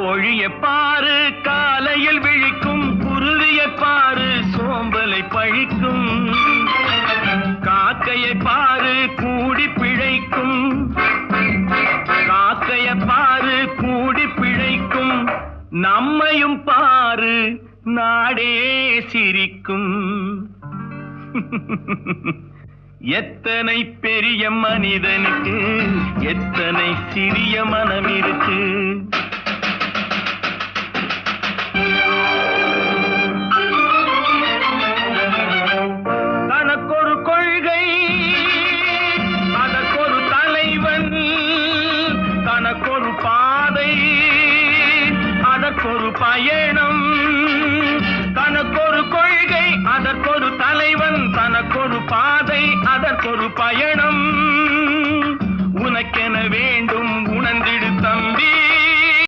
கோழியை பாரு காலையில் விழிக்கும், குருவியை பாரு சோம்பலை பழிக்கும், காக்கையை பாரு கூடி பிழைக்கும், காக்கையை பாரு கூடி பிழைக்கும், நம்மையும் பாரு நாடே சிரிக்கும். எத்தனை பெரிய மனிதனுக்கு எத்தனை சிறிய மனம் இருக்கு. தனக்கொரு கொள்கை அதற்கொரு தலைவன், தனக்கொரு பாதை அதற்கொரு பயணம், தனக்கொரு கொள்கை அதற்கொரு தலைவன், தனக்கொரு பாதை அதற்கொரு பயணம்,